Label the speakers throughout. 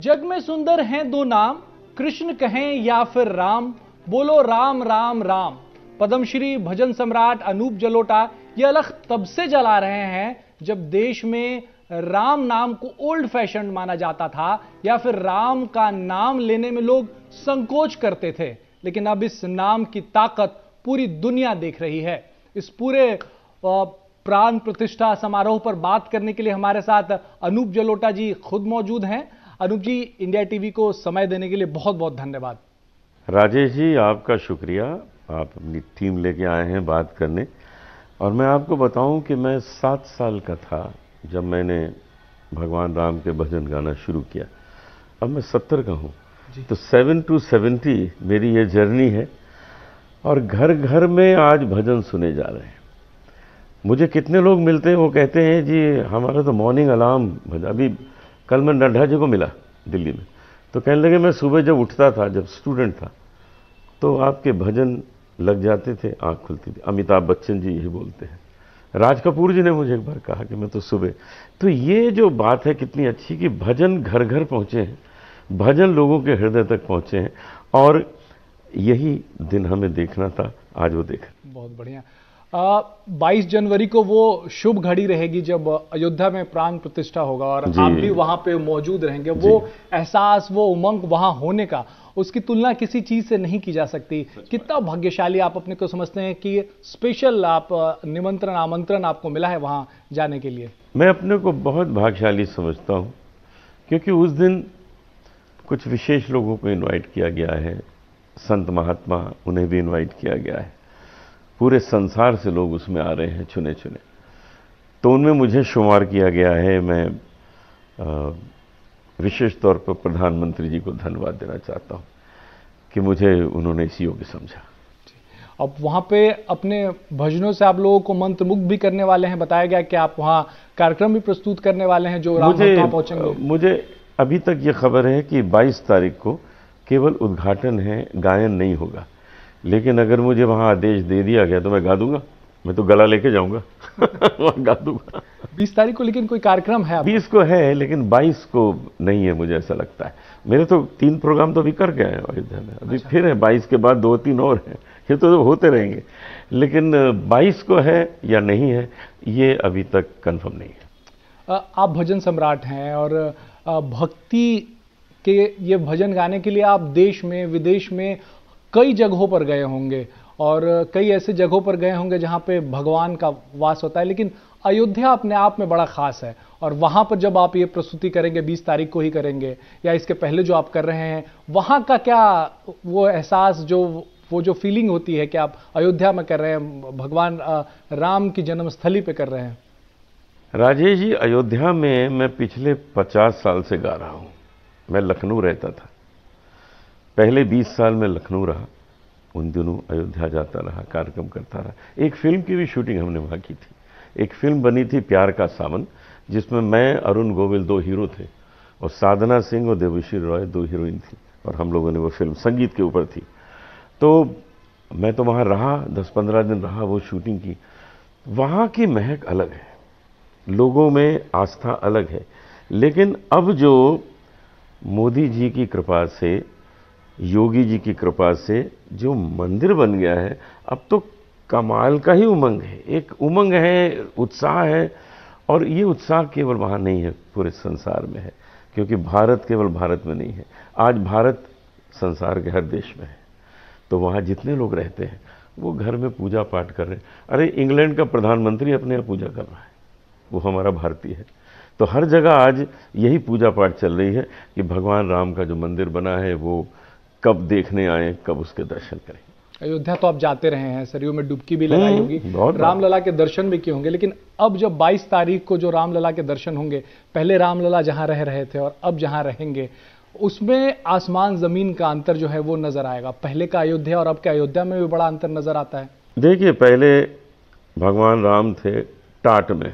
Speaker 1: जग में सुंदर हैं दो नाम, कृष्ण कहें या फिर राम, बोलो राम राम राम। पद्मश्री भजन सम्राट अनूप जलोटा ये अलख तब से जला रहे हैं जब देश में राम नाम को ओल्ड फैशन माना जाता था या फिर राम का नाम लेने में लोग संकोच करते थे। लेकिन अब इस नाम की ताकत पूरी दुनिया देख रही है। इस पूरे प्राण प्रतिष्ठा समारोह पर बात करने के लिए हमारे साथ अनूप जलोटा जी खुद मौजूद हैं। अनूप जी, इंडिया टीवी को समय देने के लिए बहुत बहुत धन्यवाद।
Speaker 2: राजेश जी, आपका शुक्रिया। आप अपनी टीम लेके आए हैं बात करने। और मैं आपको बताऊं कि मैं 7 साल का था जब मैंने भगवान राम के भजन गाना शुरू किया। अब मैं 70 का हूं, तो 7 to 70 मेरी ये जर्नी है। और घर घर में आज भजन सुने जा रहे हैं। मुझे कितने लोग मिलते हैं, वो कहते हैं जी हमारा तो मॉर्निंग अलार्म भजन। अभी कल मैं नड्डा जी को मिला दिल्ली में, तो कहने लगे मैं सुबह जब उठता था, जब स्टूडेंट था, तो आपके भजन लग जाते थे, आंख खुलती थी। अमिताभ बच्चन जी यही बोलते हैं। राज कपूर जी ने मुझे एक बार कहा कि मैं तो सुबह। तो ये जो बात है कितनी अच्छी कि भजन घर घर पहुंचे हैं, भजन लोगों के हृदय तक पहुंचे हैं, और यही दिन हमें देखना था, आज वो देखा।
Speaker 1: बहुत बढ़िया। 22 जनवरी को वो शुभ घड़ी रहेगी जब अयोध्या में प्राण प्रतिष्ठा होगा और आप भी वहां पे मौजूद रहेंगे। वो एहसास, वो उमंग वहां होने का, उसकी तुलना किसी चीज से नहीं की जा सकती। कितना भाग्यशाली आप अपने को समझते हैं कि स्पेशल आप निमंत्रण, आमंत्रण आपको मिला है वहां जाने के लिए?
Speaker 2: मैं अपने को बहुत भाग्यशाली समझता हूं, क्योंकि उस दिन कुछ विशेष लोगों को इन्वाइट किया गया है। संत महात्मा, उन्हें भी इन्वाइट किया गया है। पूरे संसार से लोग उसमें आ रहे हैं, चुने चुने। तो उनमें मुझे शुमार किया गया है। मैं विशेष तौर पर प्रधानमंत्री जी को धन्यवाद देना चाहता हूं कि मुझे उन्होंने इस योग्य समझा।
Speaker 1: अब वहां पे अपने भजनों से आप लोगों को मंत्रमुग्ध भी करने वाले हैं। बताया गया कि आप वहां कार्यक्रम भी प्रस्तुत करने वाले हैं जो राम भक्त पहुंचेंगे।
Speaker 2: मुझे अभी तक ये खबर है कि 22 तारीख को केवल उद्घाटन है, गायन नहीं होगा। लेकिन अगर मुझे वहां आदेश दे दिया गया तो मैं गा दूंगा। मैं तो गला लेके जाऊंगा वहां गा दूंगा।
Speaker 1: 20 तारीख को लेकिन कोई कार्यक्रम है?
Speaker 2: 20 को है, लेकिन 22 को नहीं है, मुझे ऐसा लगता है। मेरे तो 3 प्रोग्राम तो अभी कर गए हैं अयोध्या में। अभी फिर है 22 के बाद 2-3 और हैं। ये तो होते रहेंगे। लेकिन 22 को है या नहीं है, ये अभी तक कंफर्म नहीं है।
Speaker 1: आप भजन सम्राट हैं और भक्ति के ये भजन गाने के लिए आप देश में, विदेश में कई जगहों पर गए होंगे और कई ऐसे जगहों पर गए होंगे जहां पे भगवान का वास होता है। लेकिन अयोध्या अपने आप में बड़ा खास है और वहां पर जब आप ये प्रस्तुति करेंगे, 20 तारीख को ही करेंगे या इसके पहले जो आप कर रहे हैं, वहां का क्या वो एहसास, वो जो फीलिंग होती है कि आप अयोध्या में कर रहे हैं, भगवान राम की जन्मस्थली पे कर रहे हैं?
Speaker 2: राजेश जी, अयोध्या में मैं पिछले 50 साल से गा रहा हूं। मैं लखनऊ रहता था, पहले 20 साल में लखनऊ रहा। उन दिनों अयोध्या जाता रहा, कार्यक्रम करता रहा। एक फिल्म की भी शूटिंग हमने वहां की थी। एक फिल्म बनी थी प्यार का सावन, जिसमें मैं, अरुण गोविल 2 हीरो थे और साधना सिंह और देवश्री रॉय 2 हीरोइन थी। और हम लोगों ने वो फिल्म संगीत के ऊपर थी। तो मैं तो वहां रहा, 10-15 दिन रहा, वो शूटिंग की। वहां की महक अलग है, लोगों में आस्था अलग है। लेकिन अब जो मोदी जी की कृपा से, योगी जी की कृपा से जो मंदिर बन गया है, अब तो कमाल का ही उमंग है। एक उमंग है, उत्साह है। और ये उत्साह केवल वहाँ नहीं है, पूरे संसार में है। क्योंकि भारत केवल भारत में नहीं है, आज भारत संसार के हर देश में है। तो वहाँ जितने लोग रहते हैं वो घर में पूजा पाठ कर रहे हैं। अरे इंग्लैंड का प्रधानमंत्री अपने यहाँ पूजा कर रहा है, वो हमारा भारतीय है। तो हर जगह आज यही पूजा पाठ चल रही है कि भगवान राम का जो मंदिर बना है वो कब देखने आए, कब उसके दर्शन करें।
Speaker 1: अयोध्या तो आप जाते रहे हैं, सरयू में डुबकी भी लगाई होगी, रामलला के दर्शन भी किए होंगे। लेकिन अब जब 22 तारीख को जो रामलला के दर्शन होंगे, पहले रामलला जहां रह रहे थे और अब जहां रहेंगे, उसमें आसमान जमीन का अंतर जो है वो नजर आएगा। पहले का अयोध्या और अब के अयोध्या में भी बड़ा अंतर नजर आता है।
Speaker 2: देखिए, पहले भगवान राम थे टाट में,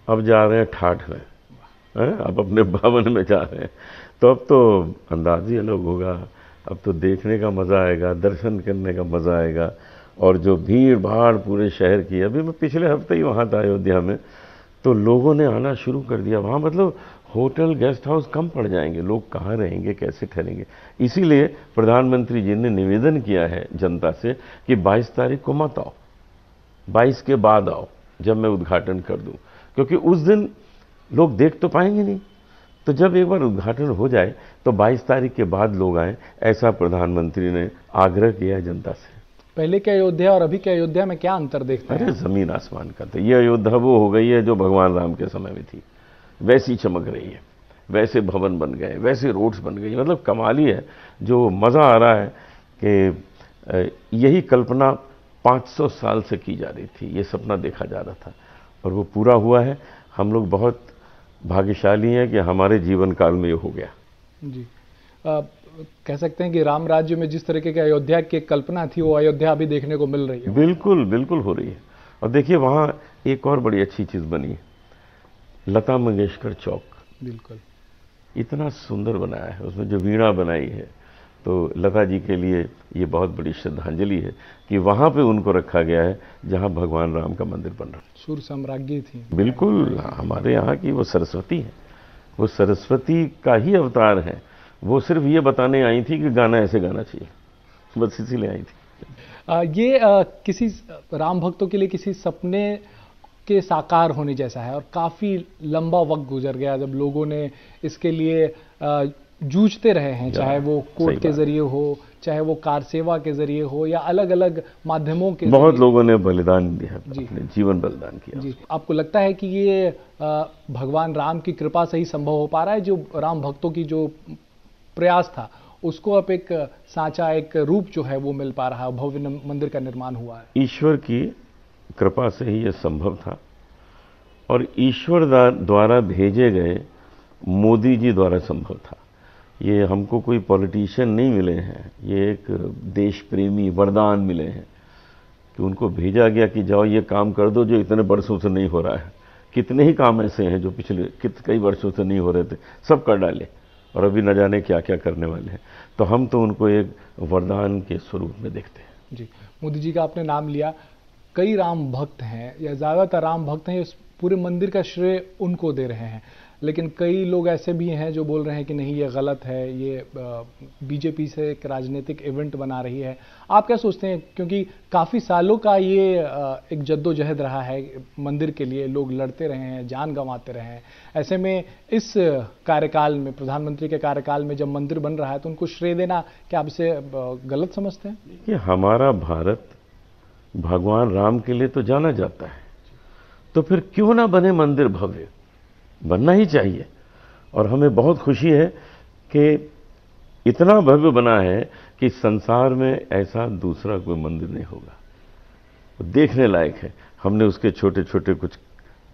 Speaker 2: अब जा रहे हैं ठाठ में, अब अपने भवन में जा रहे हैं। तो अब तो अंदाज ही अलग होगा। अब तो देखने का मज़ा आएगा, दर्शन करने का मज़ा आएगा। और जो भीड़ भाड़ पूरे शहर की, अभी मैं पिछले हफ्ते ही वहाँ था अयोध्या में, तो लोगों ने आना शुरू कर दिया। वहाँ मतलब होटल गेस्ट हाउस कम पड़ जाएंगे, लोग कहाँ रहेंगे, कैसे ठहरेंगे। इसीलिए प्रधानमंत्री जी ने निवेदन किया है जनता से कि 22 तारीख को मत आओ, 22 के बाद आओ जब मैं उद्घाटन कर दूं, क्योंकि उस दिन लोग देख तो पाएंगे नहीं। तो जब एक बार उद्घाटन हो जाए तो 22 तारीख के बाद लोग आए, ऐसा प्रधानमंत्री ने आग्रह किया है जनता से।
Speaker 1: पहले के अयोध्या और अभी के अयोध्या में क्या अंतर देखते हैं?
Speaker 2: अरे जमीन आसमान का। तो ये अयोध्या वो हो गई है जो भगवान राम के समय में थी, वैसी चमक रही है, वैसे भवन बन गए, वैसे रोड्स बन गई। मतलब कमाल ही है। जो मज़ा आ रहा है कि यही कल्पना 500 साल से की जा रही थी, ये सपना देखा जा रहा था और वो पूरा हुआ है। हम लोग बहुत भाग्यशाली हैं कि हमारे जीवन काल में ये हो गया।
Speaker 1: जी, कह सकते हैं कि राम राज्य में जिस तरीके की अयोध्या की कल्पना थी, वो अयोध्या अभी देखने को मिल रही है।
Speaker 2: बिल्कुल बिल्कुल हो रही है। और देखिए वहाँ एक और बड़ी अच्छी चीज़ बनी है, लता मंगेशकर चौक।
Speaker 1: बिल्कुल,
Speaker 2: इतना सुंदर बनाया है, उसमें जो वीणा बनाई है, तो लता जी के लिए ये बहुत बड़ी श्रद्धांजलि है कि वहाँ पे उनको रखा गया है जहाँ भगवान राम का मंदिर बन रहा है।
Speaker 1: सूर सम्राज्ञी थी।
Speaker 2: बिल्कुल, हमारे यहाँ की वो सरस्वती है, वो सरस्वती का ही अवतार है। वो सिर्फ ये बताने आई थी कि गाना ऐसे गाना चाहिए, बस इसीलिए आई थी।
Speaker 1: ये किसी राम भक्तों के लिए किसी सपने के साकार होने जैसा है और काफ़ी लंबा वक्त गुजर गया जब लोगों ने इसके लिए जूझते रहे हैं, चाहे वो कोर्ट के जरिए हो, चाहे वो कार सेवा के जरिए हो या अलग अलग माध्यमों के।
Speaker 2: बहुत लोगों ने बलिदान दिया, अपने जीवन बलिदान किया।
Speaker 1: जी, आपको लगता है कि ये भगवान राम की कृपा से ही संभव हो पा रहा है? जो राम भक्तों की जो प्रयास था उसको अब एक सांचा, एक रूप जो है वो मिल पा रहा है, भव्य मंदिर का निर्माण हुआ है।
Speaker 2: ईश्वर की कृपा से ही यह संभव था और ईश्वर द्वारा भेजे गए मोदी जी द्वारा संभव था। ये हमको कोई पॉलिटिशियन नहीं मिले हैं, ये एक देश प्रेमी वरदान मिले हैं कि उनको भेजा गया कि जाओ ये काम कर दो जो इतने वर्षों से नहीं हो रहा है। कितने ही काम ऐसे हैं जो पिछले कई वर्षों से नहीं हो रहे थे, सब कर डाले और अभी न जाने क्या क्या करने वाले हैं। तो हम तो उनको एक वरदान के स्वरूप में देखते हैं।
Speaker 1: जी, मोदी जी का आपने नाम लिया, कई राम भक्त हैं या ज़्यादातर राम भक्त हैं, इस पूरे मंदिर का श्रेय उनको दे रहे हैं, लेकिन कई लोग ऐसे भी हैं जो बोल रहे हैं कि नहीं ये गलत है, ये बीजेपी से एक राजनीतिक इवेंट बना रही है। आप क्या सोचते हैं? क्योंकि काफ़ी सालों का ये एक जद्दोजहद रहा है मंदिर के लिए, लोग लड़ते रहे हैं, जान गंवाते रहे हैं। ऐसे में इस कार्यकाल में, प्रधानमंत्री के कार्यकाल में जब मंदिर बन रहा है तो उनको श्रेय देना क्या आप इसे गलत समझते हैं?
Speaker 2: देखिए, हमारा भारत भगवान राम के लिए तो जाना जाता है, तो फिर क्यों ना बने मंदिर भव्य? बनना ही चाहिए। और हमें बहुत खुशी है कि इतना भव्य बना है कि संसार में ऐसा दूसरा कोई मंदिर नहीं होगा। वो देखने लायक है। हमने उसके छोटे छोटे कुछ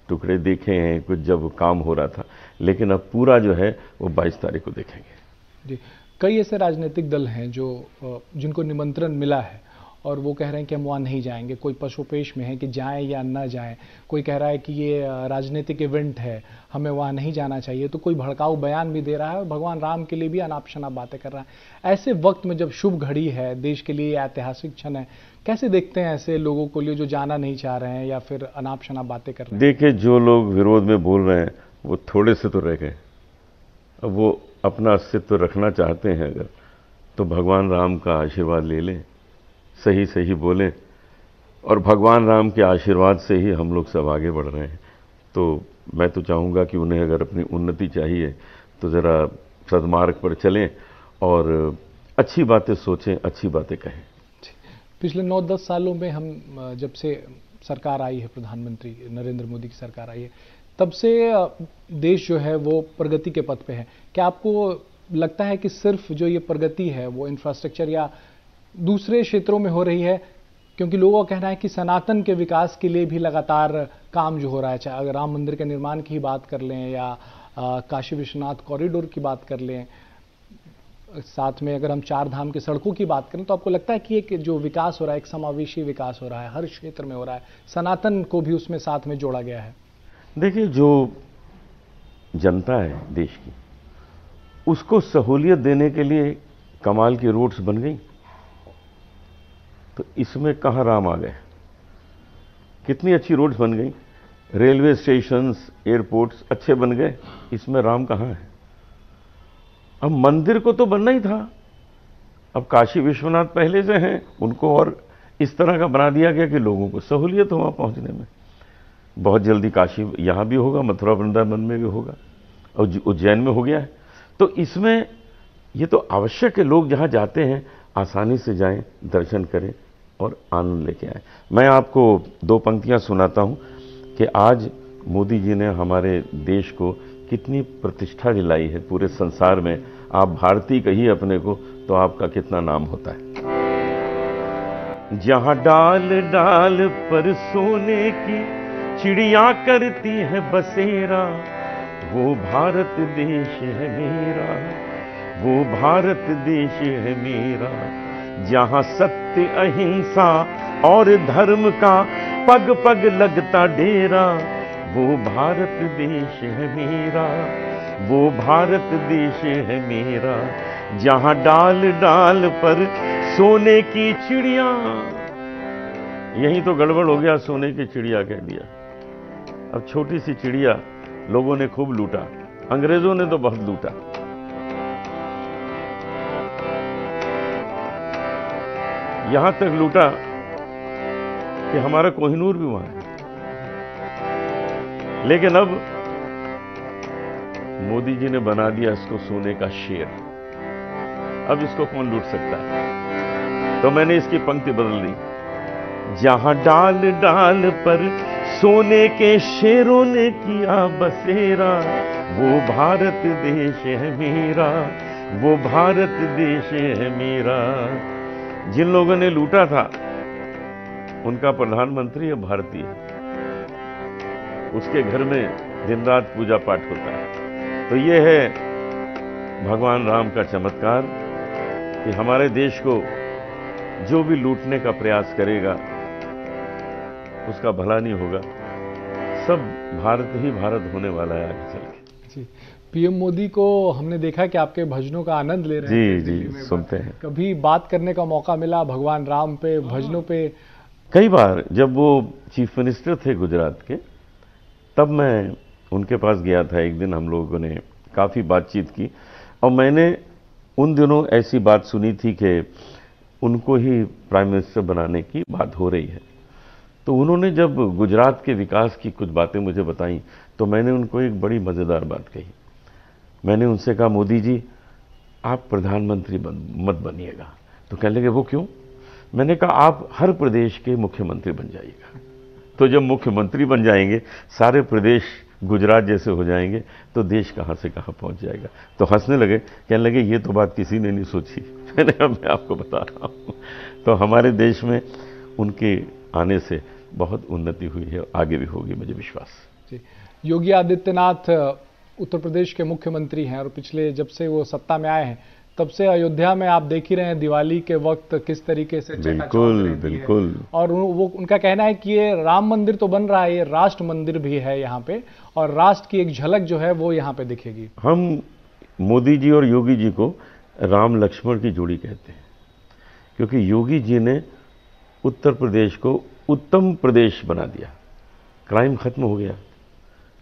Speaker 2: टुकड़े देखे हैं कुछ जब काम हो रहा था, लेकिन अब पूरा जो है वो 22 तारीख को देखेंगे।
Speaker 1: जी, कई ऐसे राजनीतिक दल हैं जो जिनको निमंत्रण मिला है और वो कह रहे हैं कि हम वहाँ नहीं जाएंगे। कोई पशुपेश में है कि जाएं या ना जाएं। कोई कह रहा है कि ये राजनीतिक इवेंट है, हमें वहाँ नहीं जाना चाहिए। तो कोई भड़काऊ बयान भी दे रहा है और भगवान राम के लिए भी अनाप शनाप बातें कर रहा है। ऐसे वक्त में जब शुभ घड़ी है, देश के लिए ऐतिहासिक क्षण है, कैसे देखते हैं ऐसे लोगों को लिए जो जाना नहीं चाह रहे हैं या फिर अनाप शनाप बातें कर रहे हैं?
Speaker 2: देखिए, जो लोग विरोध में बोल रहे हैं वो थोड़े से तो रह गए। अब वो अपना अस्तित्व रखना चाहते हैं अगर, तो भगवान राम का आशीर्वाद ले लें, सही सही बोलें, और भगवान राम के आशीर्वाद से ही हम लोग सब आगे बढ़ रहे हैं। तो मैं तो चाहूँगा कि उन्हें अगर अपनी उन्नति चाहिए तो ज़रा सद्मार्ग पर चलें और अच्छी बातें सोचें, अच्छी बातें कहें।
Speaker 1: पिछले 9-10 सालों में हम जब से सरकार आई है, प्रधानमंत्री नरेंद्र मोदी की सरकार आई है, तब से देश जो है वो प्रगति के पथ पे है। क्या आपको लगता है कि सिर्फ जो ये प्रगति है वो इंफ्रास्ट्रक्चर या दूसरे क्षेत्रों में हो रही है? क्योंकि लोगों का कहना है कि सनातन के विकास के लिए भी लगातार काम जो हो रहा है, चाहे अगर राम मंदिर के निर्माण की ही बात कर लें या काशी विश्वनाथ कॉरिडोर की बात कर लें, साथ में अगर हम 4 धाम की सड़कों की बात करें, तो आपको लगता है कि एक जो विकास हो रहा है, एक समावेशी विकास हो रहा है, हर क्षेत्र में हो रहा है, सनातन को भी उसमें साथ में जोड़ा गया है?
Speaker 2: देखिए, जो जनता है देश की, उसको सहूलियत देने के लिए कमाल की रोड्स बन गई, तो इसमें कहाँ राम आ गए? कितनी अच्छी रोड्स बन गई। रेलवे स्टेशंस, एयरपोर्ट्स अच्छे बन गए, इसमें राम कहाँ है? अब मंदिर को तो बनना ही था। अब काशी विश्वनाथ पहले से हैं, उनको और इस तरह का बना दिया गया कि लोगों को सहूलियत हो वहां पहुंचने में। बहुत जल्दी काशी यहां भी होगा, मथुरा वृंदावन में भी होगा, और उज्जैन में हो गया है। तो इसमें ये तो आवश्यक है, लोग जहां जाते हैं आसानी से जाएं, दर्शन करें और आनंद लेके आए। मैं आपको 2 पंक्तियां सुनाता हूं कि आज मोदी जी ने हमारे देश को कितनी प्रतिष्ठा दिलाई है पूरे संसार में। आप भारतीय कहिए अपने को तो आपका कितना नाम होता है। जहां डाल डाल पर सोने की चिड़िया करती है बसेरा, वो भारत देश है मेरा, वो भारत देश है मेरा। जहां सत्य, अहिंसा और धर्म का पग पग लगता डेरा, वो भारत देश है मेरा, वो भारत देश है मेरा। जहां डाल डाल पर सोने की चिड़िया, यही तो गड़बड़ हो गया, सोने की चिड़िया कह दिया। अब छोटी सी चिड़िया लोगों ने खूब लूटा, अंग्रेजों ने तो बहुत लूटा। यहां तक लूटा कि हमारा कोहिनूर भी वहां है। लेकिन अब मोदी जी ने बना दिया इसको सोने का शेर। अब इसको कौन लूट सकता है? तो मैंने इसकी पंक्ति बदल दी। जहां डाल डाल पर सोने के शेरों ने किया बसेरा, वो भारत देश है मेरा, वो भारत देश है मेरा। जिन लोगों ने लूटा था उनका प्रधानमंत्री अब भारतीय है, उसके घर में दिन रात पूजा पाठ होता है। तो ये है भगवान राम का चमत्कार कि हमारे देश को जो भी लूटने का प्रयास करेगा उसका भला नहीं होगा। सब भारत ही भारत होने वाला है आगे चल के।
Speaker 1: जी, पीएम मोदी को हमने देखा कि आपके भजनों का आनंद ले रहे हैं।
Speaker 2: जी सुनते हैं।
Speaker 1: कभी बात करने का मौका मिला भगवान राम पे, भजनों पे?
Speaker 2: कई बार जब वो चीफ मिनिस्टर थे गुजरात के, तब मैं उनके पास गया था। एक दिन हम लोगों ने काफ़ी बातचीत की और मैंने उन दिनों ऐसी बात सुनी थी कि उनको ही प्राइम मिनिस्टर बनाने की बात हो रही है। तो उन्होंने जब गुजरात के विकास की कुछ बातें मुझे बताई तो मैंने उनको एक बड़ी मज़ेदार बात कही। मैंने उनसे कहा, मोदी जी आप प्रधानमंत्री मत बनिएगा। तो कहने लगे वो क्यों? मैंने कहा आप हर प्रदेश के मुख्यमंत्री बन जाइएगा। तो जब मुख्यमंत्री बन जाएंगे, सारे प्रदेश गुजरात जैसे हो जाएंगे, तो देश कहाँ से कहाँ पहुँच जाएगा। तो हंसने लगे, कहने लगे ये तो बात किसी ने नहीं सोची। मैंने कहा मैं आपको बता रहा हूँ। तो हमारे देश में उनके आने से बहुत उन्नति हुई है, आगे भी होगी मुझे विश्वास।
Speaker 1: जी, योगी आदित्यनाथ उत्तर प्रदेश के मुख्यमंत्री हैं और पिछले जब से वो सत्ता में आए हैं तब से अयोध्या में आप देख ही रहे हैं दिवाली के वक्त किस तरीके से
Speaker 2: बिल्कुल।
Speaker 1: और वो उनका कहना है कि ये राम मंदिर तो बन रहा है, ये राष्ट्र मंदिर भी है यहाँ पे, और राष्ट्र की एक झलक जो है वो यहाँ पे दिखेगी।
Speaker 2: हम मोदी जी और योगी जी को राम लक्ष्मण की जोड़ी कहते हैं, क्योंकि योगी जी ने उत्तर प्रदेश को उत्तम प्रदेश बना दिया। क्राइम खत्म हो गया,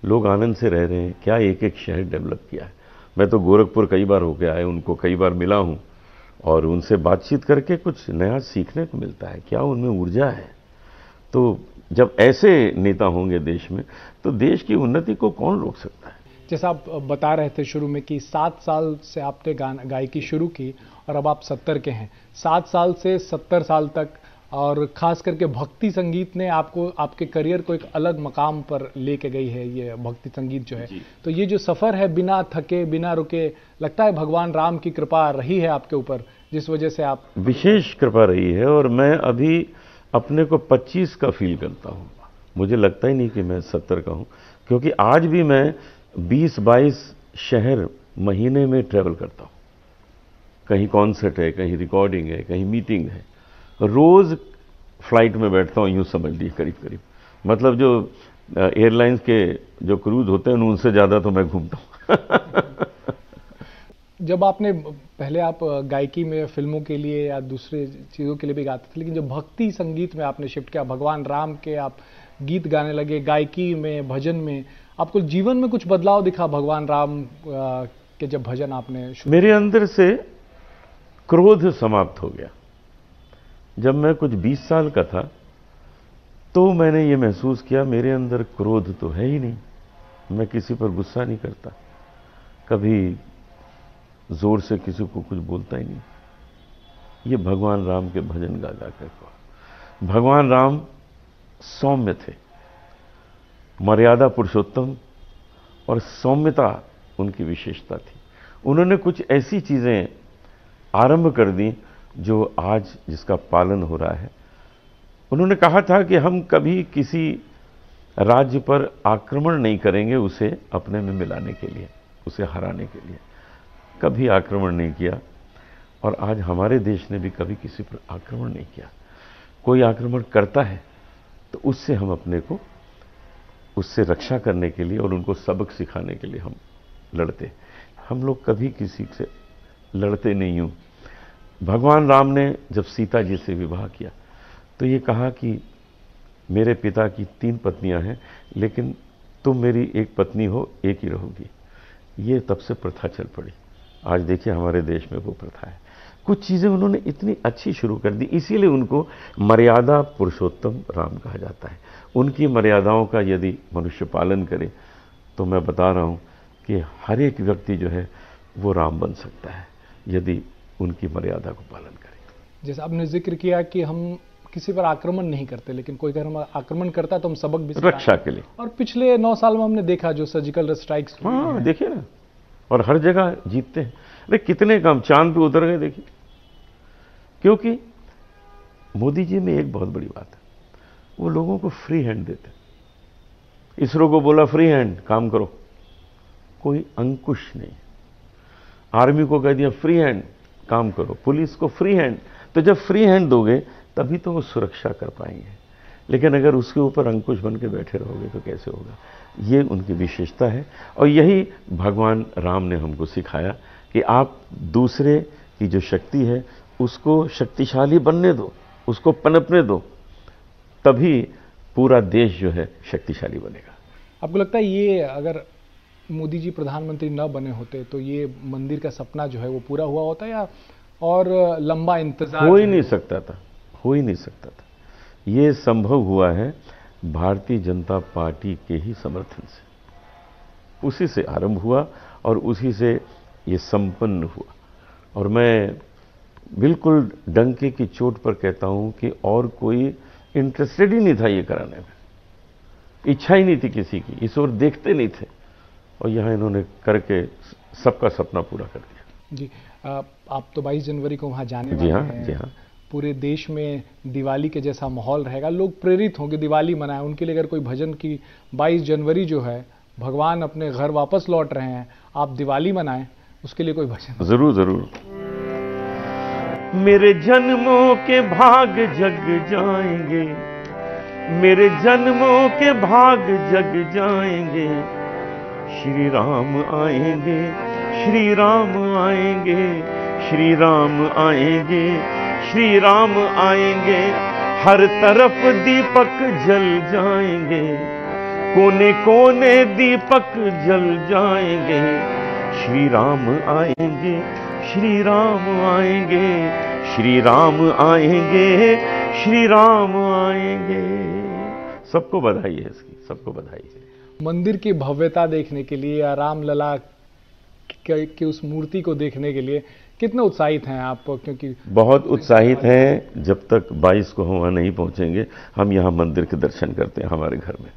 Speaker 2: लोग आनंद से रह रहे हैं। क्या एक एक शहर डेवलप किया है। मैं तो गोरखपुर कई बार होके आया, उनको कई बार मिला हूं और उनसे बातचीत करके कुछ नया सीखने को मिलता है। क्या उनमें ऊर्जा है। तो जब ऐसे नेता होंगे देश में तो देश की उन्नति को कौन रोक सकता है।
Speaker 1: जैसा आप बता रहे थे शुरू में कि 7 साल से आपने गायकी शुरू की और अब आप 70 के हैं। 7 साल से 70 साल तक, और खास करके भक्ति संगीत ने आपको, आपके करियर को एक अलग मकाम पर लेके गई है ये भक्ति संगीत जो है। तो ये जो सफ़र है बिना थके बिना रुके, लगता है भगवान राम की कृपा रही है आपके ऊपर, जिस वजह से आप।
Speaker 2: विशेष कृपा रही है। और मैं अभी अपने को 25 का फील करता हूँ। मुझे लगता ही नहीं कि मैं 70 का हूँ, क्योंकि आज भी मैं 20-22 शहर महीने में ट्रैवल करता हूँ। कहीं कॉन्सर्ट है, कहीं रिकॉर्डिंग है, कहीं मीटिंग है। रोज फ्लाइट में बैठता हूँ, यूँ समझ लीजिए करीब करीब। मतलब जो एयरलाइंस के जो क्रूज होते हैं उनसे ज़्यादा तो मैं घूमता हूँ।
Speaker 1: जब आपने पहले आप गायकी में फिल्मों के लिए या दूसरे चीज़ों के लिए भी गाते थे, लेकिन जब भक्ति संगीत में आपने शिफ्ट किया, भगवान राम के आप गीत गाने लगे, गायकी में, भजन में, आपको जीवन में कुछ बदलाव दिखा भगवान राम के जब भजन आपने शुरू?
Speaker 2: मेरे अंदर से क्रोध समाप्त हो गया। जब मैं कुछ 20 साल का था तो मैंने ये महसूस किया मेरे अंदर क्रोध तो है ही नहीं, मैं किसी पर गुस्सा नहीं करता, कभी जोर से किसी को कुछ बोलता ही नहीं। ये भगवान राम के भजन गा गा कर। भगवान राम सौम्य थे, मर्यादा पुरुषोत्तम और सौम्यता उनकी विशेषता थी। उन्होंने कुछ ऐसी चीजें आरंभ कर दी जो आज जिसका पालन हो रहा है। उन्होंने कहा था कि हम कभी किसी राज्य पर आक्रमण नहीं करेंगे उसे अपने में मिलाने के लिए, उसे हराने के लिए। कभी आक्रमण नहीं किया और आज हमारे देश ने भी कभी किसी पर आक्रमण नहीं किया। कोई आक्रमण करता है तो उससे हम अपने को उससे रक्षा करने के लिए और उनको सबक सिखाने के लिए हम लड़ते। हम लोग कभी किसी से लड़ते नहीं हूं। भगवान राम ने जब सीता जी से विवाह किया तो ये कहा कि मेरे पिता की 3 पत्नियां हैं लेकिन तुम मेरी एक पत्नी हो, एक ही रहोगी। ये तब से प्रथा चल पड़ी। आज देखिए हमारे देश में वो प्रथा है। कुछ चीजें उन्होंने इतनी अच्छी शुरू कर दी, इसीलिए उनको मर्यादा पुरुषोत्तम राम कहा जाता है। उनकी मर्यादाओं का यदि मनुष्य पालन करे तो मैं बता रहा हूं कि हर एक व्यक्ति जो है वो राम बन सकता है यदि उनकी मर्यादा को पालन करे।
Speaker 1: जैसे आपने जिक्र किया कि हम किसी पर आक्रमण नहीं करते, लेकिन कोई अगर हम आक्रमण करता तो हम सबक भी
Speaker 2: रक्षा के लिए।
Speaker 1: और पिछले 9 साल में हमने देखा जो सर्जिकल स्ट्राइक्स,
Speaker 2: हाँ देखिए ना, और हर जगह जीतते हैं। अरे कितने कम चांद पे उतर गए देखिए। क्योंकि मोदी जी में एक बहुत बड़ी बात है, वो लोगों को फ्री हैंड देते। इसरो को बोला फ्री हैंड काम करो, कोई अंकुश नहीं। आर्मी को कह दिया फ्री हैंड काम करो, पुलिस को फ्री हैंड। तो जब फ्री हैंड दोगे तभी तो वो सुरक्षा कर पाएंगे, लेकिन अगर उसके ऊपर अंकुश बन के बैठे रहोगे तो कैसे होगा। ये उनकी विशेषता है और यही भगवान राम ने हमको सिखाया कि आप दूसरे की जो शक्ति है उसको शक्तिशाली बनने दो, उसको पनपने दो, तभी पूरा देश जो है शक्तिशाली बनेगा।
Speaker 1: आपको लगता है ये अगर मोदी जी प्रधानमंत्री न बने होते तो ये मंदिर का सपना जो है वो पूरा हुआ होता या और लंबा इंतजार?
Speaker 2: हो ही नहीं सकता था, हो ही नहीं सकता था। ये संभव हुआ है भारतीय जनता पार्टी के ही समर्थन से। उसी से आरंभ हुआ और उसी से ये संपन्न हुआ। और मैं बिल्कुल डंके की चोट पर कहता हूं कि और कोई इंटरेस्टेड ही नहीं था ये कराने में, इच्छा ही नहीं थी किसी की, इस ओर देखते नहीं थे, और यहां इन्होंने करके सबका सपना पूरा कर दिया।
Speaker 1: जी, आप तो 22 जनवरी को वहां जाने वाले
Speaker 2: जी हाँ,
Speaker 1: हैं।
Speaker 2: जी हाँ।
Speaker 1: पूरे देश में दिवाली के जैसा माहौल रहेगा, लोग प्रेरित होंगे दिवाली मनाएं। उनके लिए अगर कोई भजन की 22 जनवरी जो है भगवान अपने घर वापस लौट रहे हैं, आप दिवाली मनाएं, उसके लिए कोई भजन?
Speaker 2: जरूर जरूर। मेरे जन्मों के भाग जग जाएंगे, मेरे जन्मों के भाग जग जाएंगे, श्री राम आएंगे, श्री राम आएंगे, श्री राम आएंगे, श्री राम आएंगे। हर तरफ दीपक जल जाएंगे, कोने कोने दीपक जल जाएंगे, श्री राम आएंगे, श्री राम आएंगे, श्री राम आएंगे, श्री राम आएंगे। सबको बधाई है इसकी, सबको बधाई है।
Speaker 1: मंदिर की भव्यता देखने के लिए या रामलला की उस मूर्ति को देखने के लिए कितने उत्साहित हैं आप? क्योंकि
Speaker 2: बहुत उत्साहित हैं। जब तक 22 को हम वहां नहीं पहुंचेंगे, हम यहां मंदिर के दर्शन करते हैं हमारे घर में।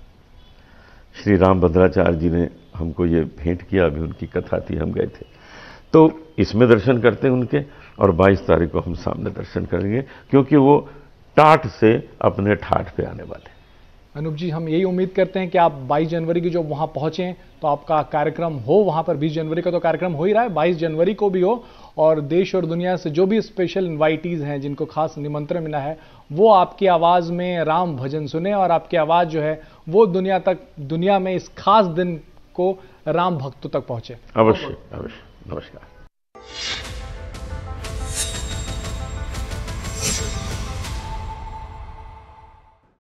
Speaker 2: श्री राम भद्राचार्य जी ने हमको ये भेंट किया, अभी उनकी कथा थी, हम गए थे, तो इसमें दर्शन करते हैं उनके, और 22 तारीख को हम सामने दर्शन करेंगे, क्योंकि वो टाट से अपने ठाठ पे आने वाले।
Speaker 1: अनूप जी, हम यही उम्मीद करते हैं कि आप 22 जनवरी की जो वहां पहुंचे तो आपका कार्यक्रम हो वहां पर। 20 जनवरी का तो कार्यक्रम हो ही रहा है, 22 जनवरी को भी हो, और देश और दुनिया से जो भी स्पेशल इन्वाइटीज हैं जिनको खास निमंत्रण मिला है वो आपकी आवाज में राम भजन सुने, और आपकी आवाज जो है वो दुनिया में इस खास दिन को राम भक्तों तक पहुंचे।
Speaker 2: अवश्य अवश्य। नमस्कार।